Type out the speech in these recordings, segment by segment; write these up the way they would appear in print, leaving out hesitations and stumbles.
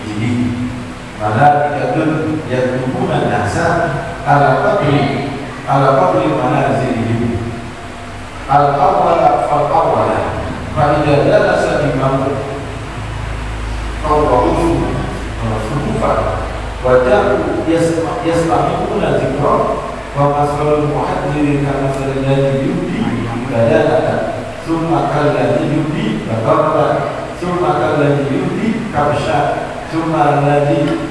Jadi malaikatun yaktubuna nasa ala qabri manazilihim al-awwala fal-awwala fa idza jalasa imam qawluhu suhufan wa ja'u yastami'una dzikra wa masalul muhaddirin kama sallallahu yubdi badalatan summa kalladhi yubdi bakaratan summa kalladhi yubdi kabsha summa alladhi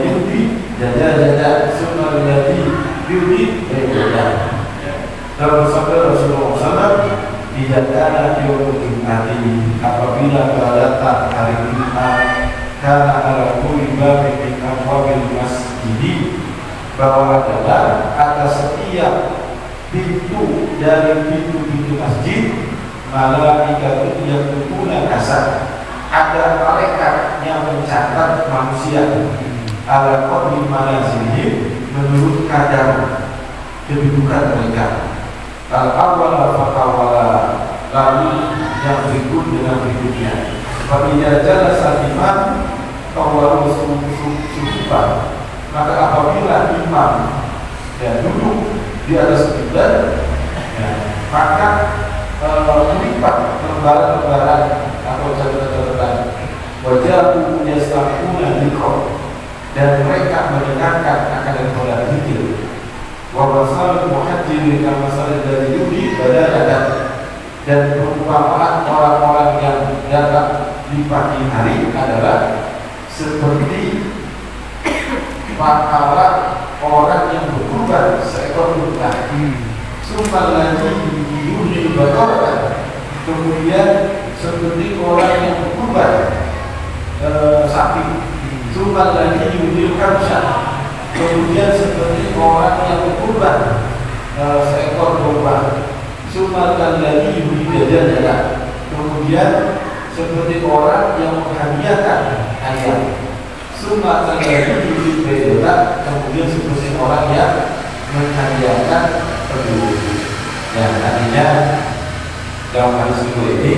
yubdi jajajata summa alladhi yubdi berbeda. Dalam sabda Rasulullah SAW, tidak ada yaumul jum'ati apabila datang hari Jumat karena ala kulli babin min abwabil masjid, bahwa adalah atas setiap pintu dari pintu-pintu masjid malaikatun yaktubuna kasar, ada malaikat yang mencatat manusia ala qadri manazilihim, menurut kadar kedudukan mereka. Al-awwala fal-awwala, lalu yang berikut dengan berikutnya. Apabila jalasa imam tawaru suhufan, maka apabila imam duduk di atas mimbar, maka melipat lembaran-lembaran atau catatan-catatan. Wajahu yastaquna dzikra, dan mereka mendengarkan akan daripada zikir. Wa basal muhajjirin kama sallallahu dari yudi badaladan, dan perumpamaan orang-orang yang datang di pagi hari adalah seperti pahala orang yang berkurban seekor unta. Sumpah lagi yudi badaladan, kemudian seperti orang yang berkurban sapi. Sumpah lagi yudi kabsha, kemudian seperti orang yang berkurban seekor domba. Sumatan lagi yudhidajajala, kemudian seperti orang yang menghadiahkan ayam. Sumatan lagi yudhidajajala, kemudian seperti orang yang menghadiahkan telur. Ya, artinya dalam hadis ini,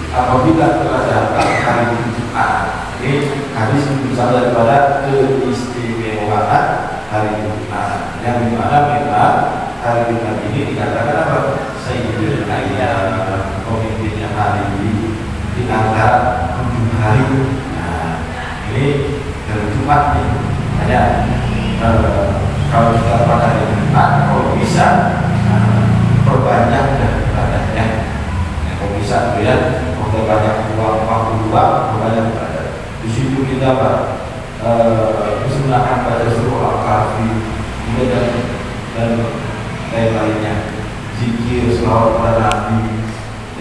apabila telah datang hari Jumat, ini hadis misalnya daripada keistimewaan hari Jumat, yang dimana memang hari Jumat ini dikatakan apa? Sayyidul Ayyam, pemimpinnya hari di antara 7 hari. Nah, ini hari Jumat nih. Hanya kalau kita pada hari Jumat, kalau bisa perbanyak dan ibadahnya. Kalau bisa, ya, perbanyak uang, perbanyak ibadah. Di situ kita kesunahan pada surah Al-Kahfi dan lain-lainnya, zikir, sholawat pada Nabi.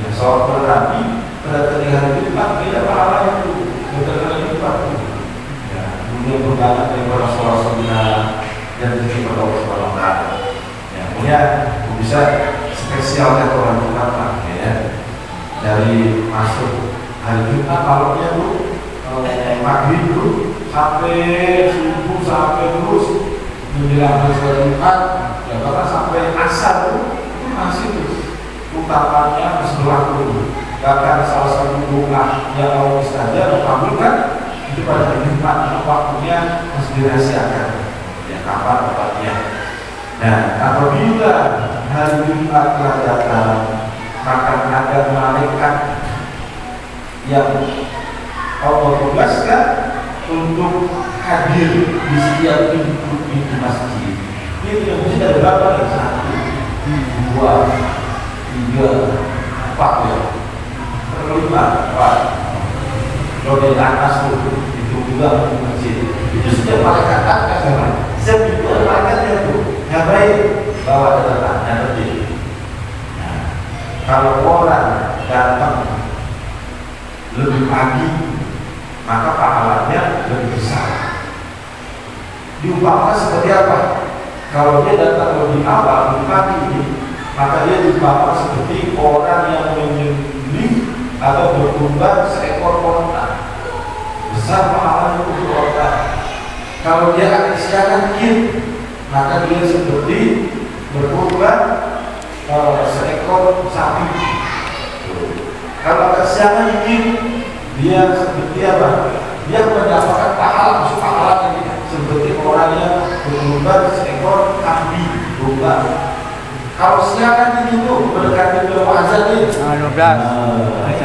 Ya, sholawat pada Nabi pada hari Jumat beda pahalanya itu, betul hari Jumat itu. Ya, kemudian berbanyak daripada sholat sunnah dan zikir pada Allah Subhanahu Wa Taala. Ya, punya bisa spesialnya orang Jumat lah, ya. Dari masuk hari Jumat malamnya tuh maghrib dulu sampai subuh, sampai terus menjelang sholat Jumat, ya bahkan sampai asar itu masih tuh utapannya masih berlaku. Bahkan salah satu doa yang Allah istaja mengabulkan itu pada hari Jumat, waktunya masih dirahasiakan, ya kapan tepatnya. Nah, apabila hari Jumat telah datang, maka ada malaikat yang Allah tugaskan untuk hadir di setiap pintu masjid. Itu yang mesti ada berapa nih? 1, 2, 3, 4 ya. 5, 4. Kalau di atas itu juga pintu masjid. Itu setiap malaikat atas sama. Setiap pintu ada malaikatnya tuh. Yang baik bawa catatan yang penting. Nah, kalau orang datang lebih pagi, maka pahalanya lebih besar. Diumpamakan seperti apa? Kalau dia datang lebih awal, lebih pagi ini, maka dia diumpamakan seperti orang yang menyembelih atau berkurban seekor onta. Besar pahalanya untuk onta. Kalau dia akan siaran maka dia seperti berkurban seekor sapi. Kalau kesiangan ini dia seperti apa? dia mendapatkan pahala, maksud pahala ini seperti orang yang berkorban seekor kambing domba. Kalau siaran ini tuh mendekati bulan Ramadan ini, 12.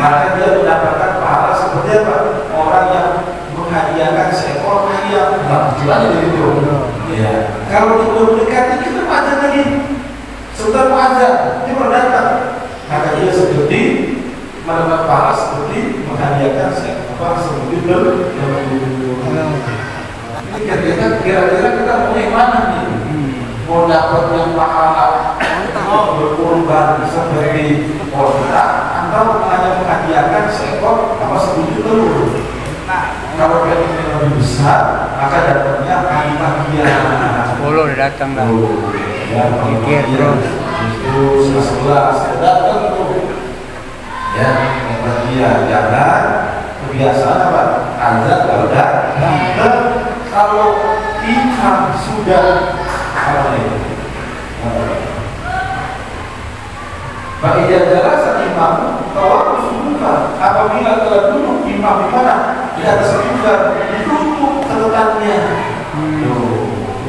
maka dia mendapatkan pahala seperti apa? Orang yang menghadiahkan seekor ayam. Tujuannya dari itu. Ya. Kalau dia mendekati kita Ramadan lagi, sebentar Ramadan dia berdatang, maka dia seperti mendapat pahala seperti menghadiahkan seekor seperti kira-kira kita mau yang mana nih? Mau dapat yang pahala berkorban seperti orang atau hanya menghadiahkan seekor apa sebuah telur? Kalau dia ingin lebih besar, maka dapatnya kali bagian 10 datang lah. Ya, pikir terus. Itu 11 datang tuh. Ya, bagian jangan kebiasaan apa? Azan kalau dan kalau ikan sudah apa ini? Bagi jalan saat imam tawaf sunnah apabila telah duduk imam di mana di atas mimbar ditutup catatannya.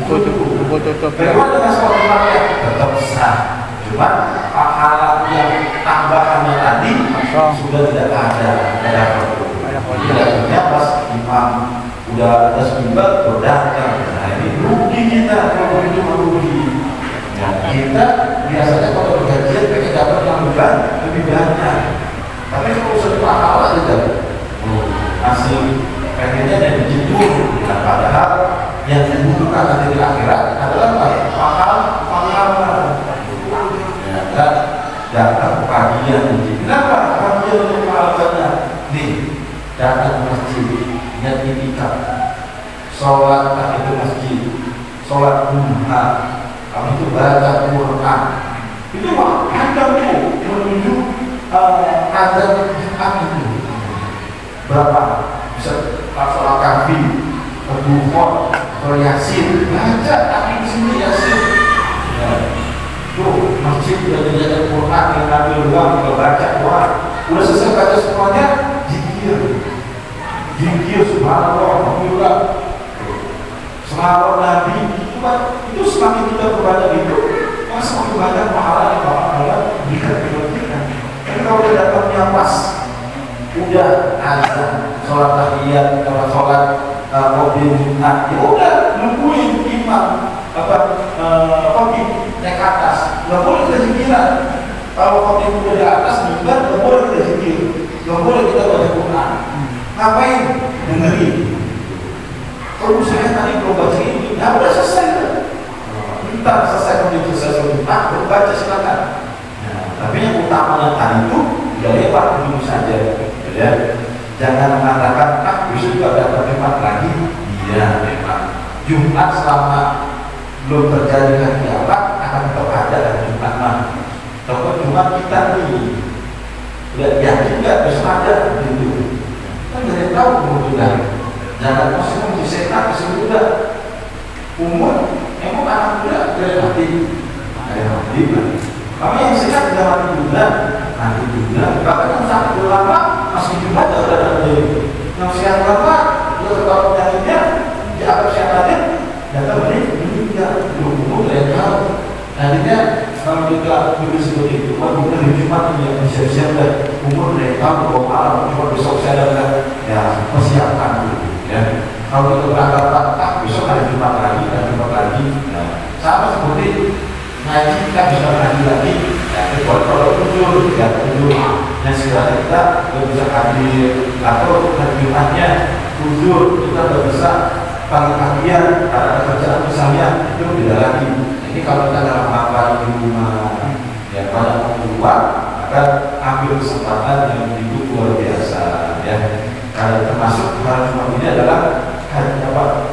Tutup. Bagaimana dengan sholat imamnya? Tetap sah. Cuma pahala yang tambahannya tadi sudah tidak ada. Tidaknya pas imam udah atas mimbar berdagang. Nah ini rugi kita kalau itu merugi. Kita biasanya kalau bergajian pengen dapat yang lebih banyak, tapi kalau sudah pahala aja masih pengennya dari jujur. Nah, padahal yang dibutuhkan nanti di akhirat adalah pahala. Ya, dan datang pagi-pagi. Kenapa pagi untuk pahalanya? Nih, datang masjid, niat itikaf, sholat tahiyatul masjid, sholat duha. Kami itu baca Quran itu ada tuh menuju ada Jumat itu berapa bisa sholat kahfi, Al-Bukhari, Yasin baca tapi di sini Yasin. Tuh masjid sudah dijaga Quran yang ambil uang kalau baca doa udah selesai baca semuanya zikir subhanallah alhamdulillah selawat Nabi itu semakin kita berbanyak itu, maka semakin banyak pahala yang Allah berikan kepada kita. Tapi kalau kita datangnya pas, udah azan, sholat tahiyat, sholat mobil Jumat, ya udah nungguin imam khotib naik ke atas, nggak boleh kita zikiran. Kalau khotib udah di atas mimbar, nggak boleh kita zikir, nggak boleh kita baca Quran. Ngapain? Dengerin. Kalau saya tadi belum baca ini, ya udah selesai. Entar selesai begitu selesai baru baca silakan. Nah, tapi yang utamanya tadi itu udah lewat dulu saja. Ya. Jangan mengatakan besok juga ada Jumat lagi. Iya memang. Jumat selama belum terjadi hari kiamat akan tetap ada hari Jumat mah. Tapi Jumat kita nih udah yakin nggak besok ada gitu. Kan nggak tahu kemudian. Jangan masuk di setan masih muda umur emang anak muda dari mati kami yang sehat tidak mati juga bahkan yang sakit lama masih juga ada yang sehat lama dia ketahui penyakitnya dia akan sehatnya datang meninggal umur dari tahu nantinya kalau kita begitu seperti itu bukan di Jumat ini yang siap-siap umur dari tahun bahwa malam cuma besok saya ada ya persiapkan dulu. Ya, kalau kita berangkat besok ada Jumat lagi, nah, sama seperti ngaji kita bisa ngaji lagi, ya, kalau tujuh, dan sekarang kita nggak bisa hadir atau hari Jumatnya tujuh kita nggak bisa pagi-pagian karena kerjaan misalnya itu tidak lagi. Ini kalau kita dalam apa di rumah, ya banyak keluar, maka ambil kesempatan yang itu luar biasa, ya. Karena termasuk hari Jumat ini adalah hari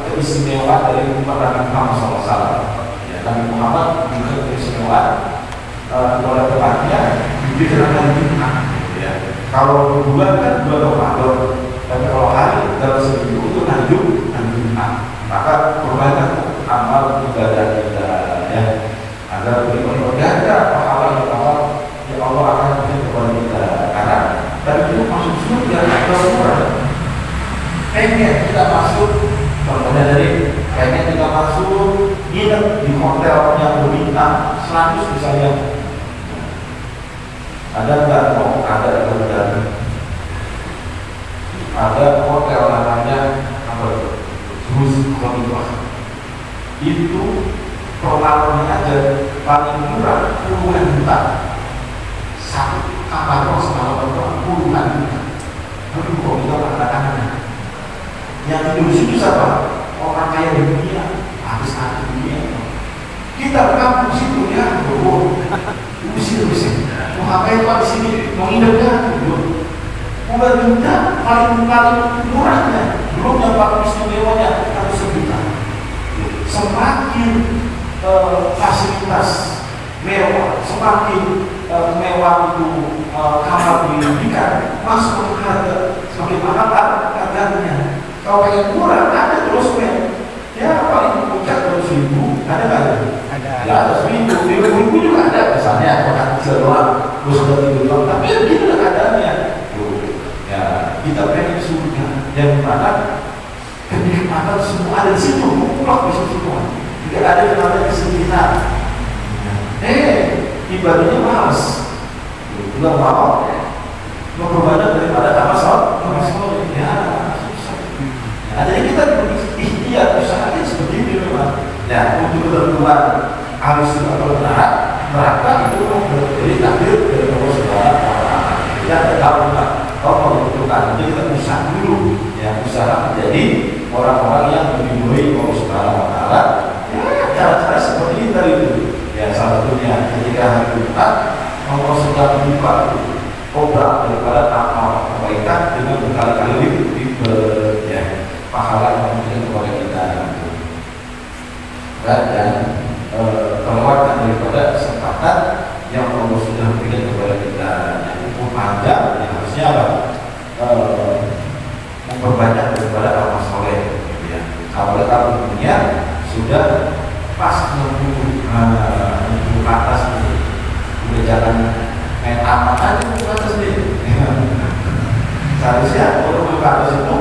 keistimewaan dari umat Nabi Muhammad SAW. Ya, Nabi Muhammad juga keistimewaan pada tempatnya diberikan hari Jumat. Ya. Kalau bulan kan bulan Ramadan, tapi kalau hari dalam seminggu itu hari Jumat. Maka perbanyak amal ibadah kita, ya, agar berganda pahala yang Allah akan berikan kepada kita. Karena dari itu masuk surga atau murah. Pengen kita masuk, contohnya dari pengen kita masuk nginep di hotel yang berbintang 100 misalnya, ada nggak? Oh, ada dari ada hotel namanya apa? Burj Khalifa. Itu per malamnya aja paling murah puluhan juta. Satu kamar kos semalam puluhan juta. Aduh, kok kita anak-anaknya yang tidur di situ siapa? Orang kaya di dunia, habis hati dunia. Kita kampung situ ya, usir. Mau ngapain Pak di sini? Mau nginepnya? Puluhan juta paling murahnya. Belum yang paling istimewanya harus sejuta. Semakin fasilitas mewah, semakin mewah itu kamar diberikan, masuk harga semakin mahal harganya. Kalau pengen murah, ada terus ya paling puncak 200.000, ada nggak? Ada. Ya 100.000 juga ada, misalnya makan kecil doang, terus udah tidur doang, tapi begitu keadaannya. Ya kita pengen surga yang mana kenikmatan semua ada di situ, mutlak bisa semua. Tidak ada yang ada di sekitar. Ibadahnya malas, nggak mau, memperbanyak daripada amal soleh. Ya. Nah, jadi kita ikhtiar usahakan seperti ini memang. Ya, untuk ketentuan harus atau neraka itu dari takdir dari Allah Subhanahu wa Ta'ala. Kita tidak tahu kan, kalau menentukan, jadi kita usaha dulu, ya usaha menjadi orang-orang yang diridhoi Allah Subhanahu wa Ta'ala. Ya, cara-cara seperti ini tadi itu. Ya, salah satunya ketika hari Jumat Allah sedang membuka obrak daripada amal kebaikan dengan berkali-kali ya pahala yang memberikan kepada kita dan kelewatan daripada kesempatan yang Allah sudah berikan kepada kita yang cukup panjang, yang harusnya apa? Memperbanyak daripada amal soleh, ya. Apalagi kalau dunia sudah pas menuju ke atas, udah jalan main apa aja ke atas deh. Seharusnya kalau ke atas itu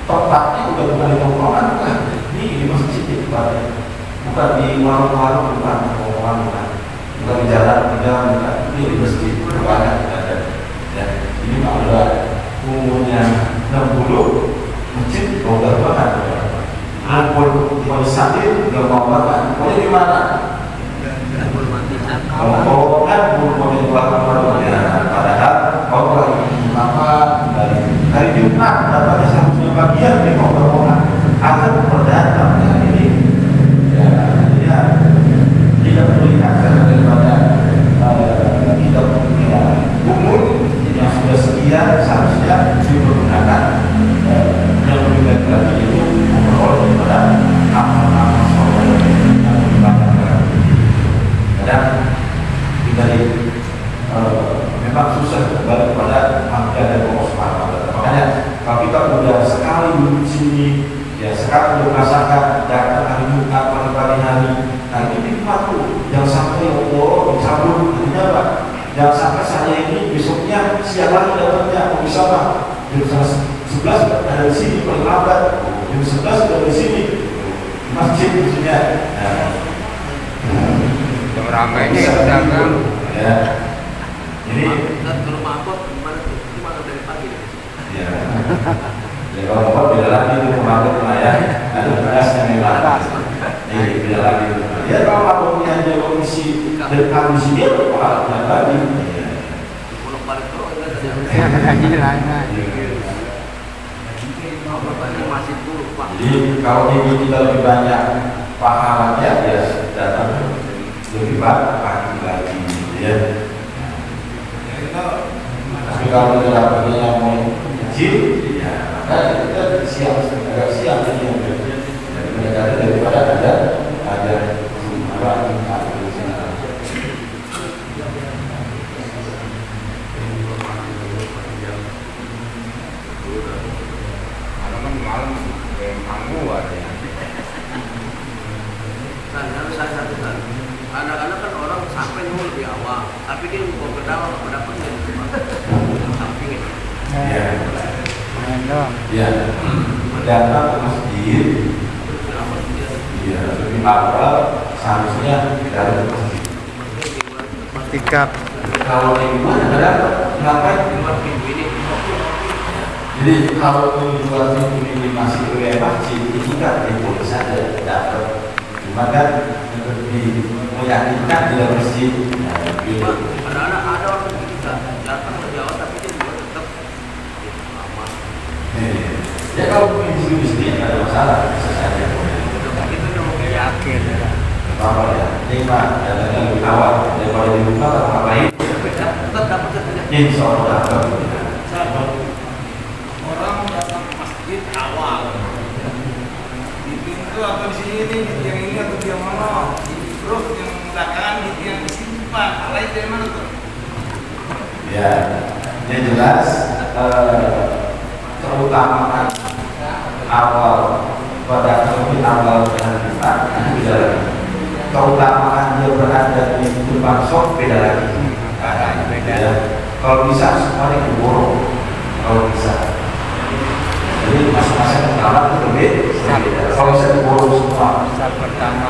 tempatnya udah bukan di tongkrongan, bukan di masjid di tempatnya, bukan di warung-warung, bukan di jalan, bukan di masjid, bukan ada. Ya, ini kalau umurnya 60 masjid bongkar banget, ampun di sakit nggak mau banget, pokoknya di mana? Kalau kan belum keluar ya, padahal kalau lagi apa dari Jumat dapatnya seharusnya bagian di orang agar berdatang hari ini. Ya, tidak melihat daripada kita punya umur yang sudah sekian, seharusnya dipergunakan yang lebih baik lagi itu memperoleh daripada amal-amal soleh yang dilakukan. Dan dari memang susah kembali kepada manusia dan Allah Subhanahu wa Ta'ala. Makanya kalau kita sudah sekali duduk di sini, ya sekali merasakan datang hari Jumat pagi hari, nah itu nikmat tuh. Jangan sampai Allah dicabut, artinya apa? Jangan sampai saya ini besoknya siang lagi dapatnya, bisa pak? Jam 11 ada di sini paling lambat, jam 11 ada di sini masjid maksudnya. Yang ramainya itu dagang. Ya. Jadi kalau mabok gimana tuh? Gimana dari pagi? ya. Ya kalau mabok beda lagi itu mabok lah ya. Ada berasnya memang. Ini beda lagi. Ya kalau maboknya ada kondisi dari sini itu pahalanya lagi. Pulau balik terus enggak Gila. masih dulu Pak. Jadi kalau ini kita lebih banyak pahalanya ya datang lebih pagi lagi ya. Tapi kalau kita dapatnya yang mau kecil, ya maka kita siang agak siang ini yang daripada ada malam panggung ada ya. Kan harus saya satu kan. Kadang-kadang kan orang sampai dulu lebih awal, tapi dia mau ke dalam mendapat samping ini. ya. Main dong. Ya. Mana datang ke masjid, Kenapa dia? iya lebih awal seharusnya dari masjid. Tikap. Kalau yang gimana nggak dapat, ngapain? Di luar pintu ini. Jadi kalau menjual ini masih oleh masjid, ini kan boleh saja dapat. Cuma kan lebih meyakinkan di dalam masjid. Nah, gitu. Ada orang bisa datang lebih awal tapi dia juga tetap lama. Ya kalau di sini nggak ada masalah, bisa saja. Itu yang mau Yakin. Apa ya? Ini mah datangnya lebih awal daripada di rumah atau apa lain. tetap dapat saja. Insya Allah dapat. Orang datang ke masjid awal di pintu atau di sini nih, di yang ini atau di yang mana, terus yang belakangan di yang di sini pak, lain dari mana tuh? Ya, yang jelas terutamakan awal pada lebih awal dengan kita beda lagi. Terutamakan dia berada di depan shop beda lagi. Beda. Ya. Kalau bisa semuanya diborong. Kalau bisa. Jadi masing-masing pertama itu berbeda. Kalau bisa diborong semua. Saat pertama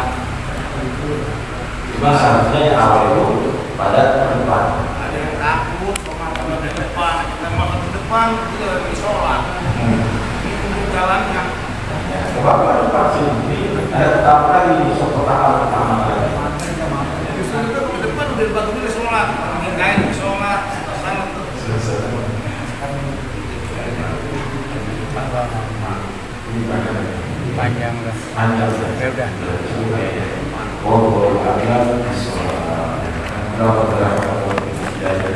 Cuma seharusnya yang awal itu pada depan. Ada yang takut pemakaman di depan, kita makan di depan kita lagi sholat. Ini jalannya. Bapak depan sini ada pertama lagi shop pertama lagi. Justru itu ke depan udah dibantu dulu sholat, orang lain sholat, sana tuh. Ini panjang lah. panjang Ya udah. Oh, ada berapa dari